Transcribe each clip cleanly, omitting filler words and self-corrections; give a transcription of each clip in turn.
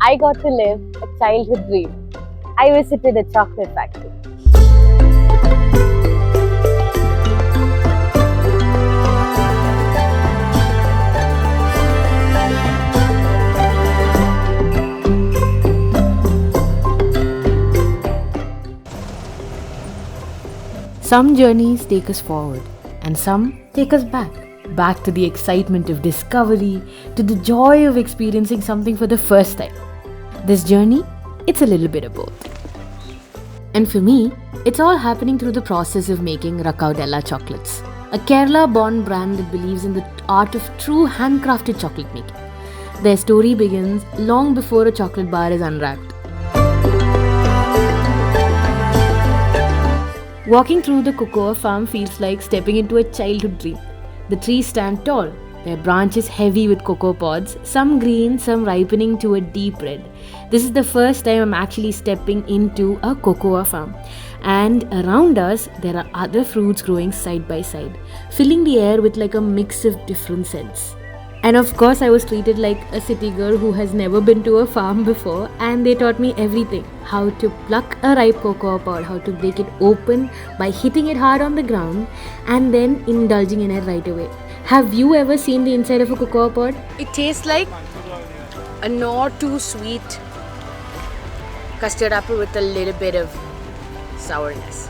I got to live a childhood dream. I visited a chocolate factory. Some journeys take us forward and some take us back. Back to the excitement of discovery, to the joy of experiencing something for the first time. This journey, it's a little bit of both. And for me, it's all happening through the process of making Rakkaudella chocolates, a Kerala-born brand that believes in the art of true handcrafted chocolate making. Their story begins long before a chocolate bar is unwrapped. Walking through the cocoa farm feels like stepping into a childhood dream. The trees stand tall, their branches heavy with cocoa pods, some green, some ripening to a deep red. This is the first time I'm actually stepping into a cocoa farm. And around us, there are other fruits growing side by side, filling the air with like a mix of different scents. And of course, I was treated like a city girl who has never been to a farm before, and they taught me everything. How to pluck a ripe cocoa pod, how to break it open by hitting it hard on the ground, and then indulging in it right away. Have you ever seen the inside of a cocoa pod? It tastes like a not too sweet custard apple with a little bit of sourness.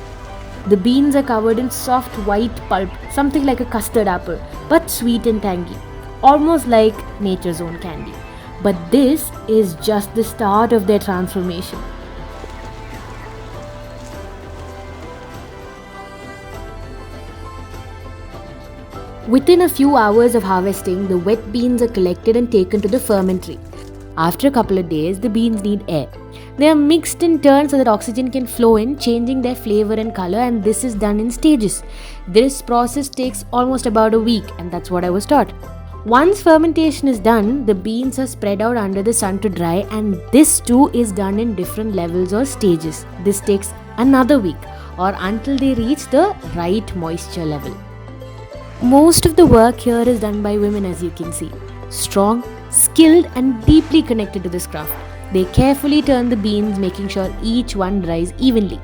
The beans are covered in soft white pulp, something like a custard apple, but sweet and tangy. Almost like nature's own candy. But this is just the start of their transformation. Within a few hours of harvesting, the wet beans are collected and taken to the fermentary. After a couple of days, the beans need air. They are mixed and turned so that oxygen can flow in, changing their flavor and color, and this is done in stages. This process takes almost about a week, and that's what I was taught. Once fermentation is done, the beans are spread out under the sun to dry, and this too is done in different levels or stages. This takes another week or until they reach the right moisture level. Most of the work here is done by women, as you can see. Strong, skilled and deeply connected to this craft. They carefully turn the beans, making sure each one dries evenly.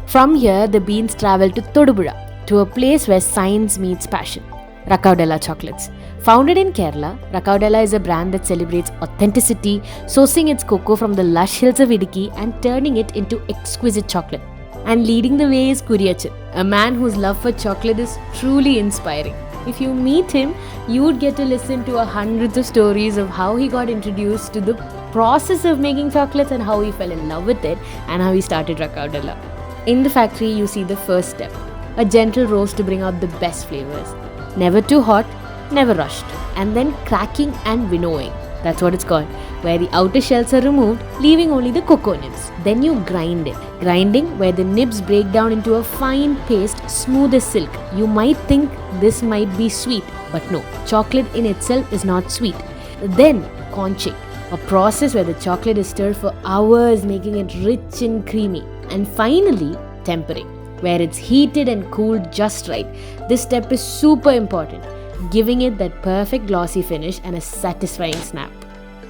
From here, the beans travel to Thodupuzha, to a place where science meets passion. Rakkaudella Chocolates. Founded in Kerala, Rakkaudella is a brand that celebrates authenticity, sourcing its cocoa from the lush hills of Idukki and turning it into exquisite chocolate. And leading the way is Kiran, a man whose love for chocolate is truly inspiring. If you meet him, you would get to listen to hundreds of stories of how he got introduced to the process of making chocolates and how he fell in love with it and how he started Rakkaudella. In the factory, you see the first step, a gentle roast to bring out the best flavors. Never too hot, never rushed. And then cracking and winnowing. That's what it's called, where the outer shells are removed, leaving only the cocoa nibs. Then you grind it. Grinding, where the nibs break down into a fine paste, smooth as silk. You might think this might be sweet, but no, chocolate in itself is not sweet. Then conching, a process where the chocolate is stirred for hours, making it rich and creamy. And finally, tempering, where it's heated and cooled just right. This step is super important, giving it that perfect glossy finish and a satisfying snap.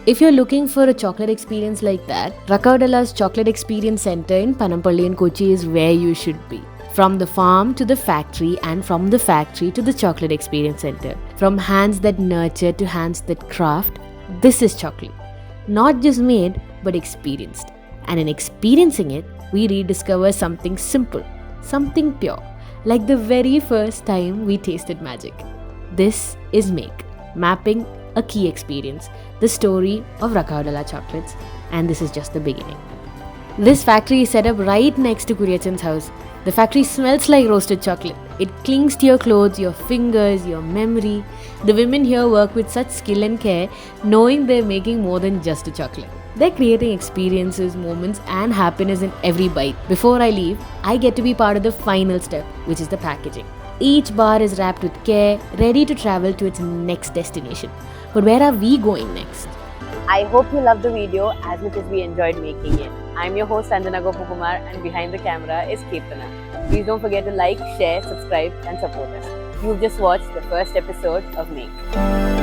If you're looking for a chocolate experience like that, Rakkaudella's Chocolate Experience Centre in Panampilly in Kochi is where you should be. From the farm to the factory, and from the factory to the Chocolate Experience Centre. From hands that nurture to hands that craft, this is chocolate. Not just made, but experienced. And in experiencing it, we rediscover something simple, something pure, like the very first time we tasted magic. This is M.A.K.E, mapping a key experience, the story of Rakkaudella Chocolates, and this is just the beginning. This factory is set up right next to Kiran's house. The factory smells like roasted chocolate. It clings to your clothes, your fingers, your memory. The women here work with such skill and care, knowing they're making more than just a chocolate. They're creating experiences, moments, and happiness in every bite. Before I leave, I get to be part of the final step, which is the packaging. Each bar is wrapped with care, ready to travel to its next destination. But where are we going next? I hope you loved the video as much as we enjoyed making it. I'm your host Chandra and behind the camera is Keerthana. Please don't forget to like, share, subscribe and support us. You've just watched the first episode of M.A.K.E.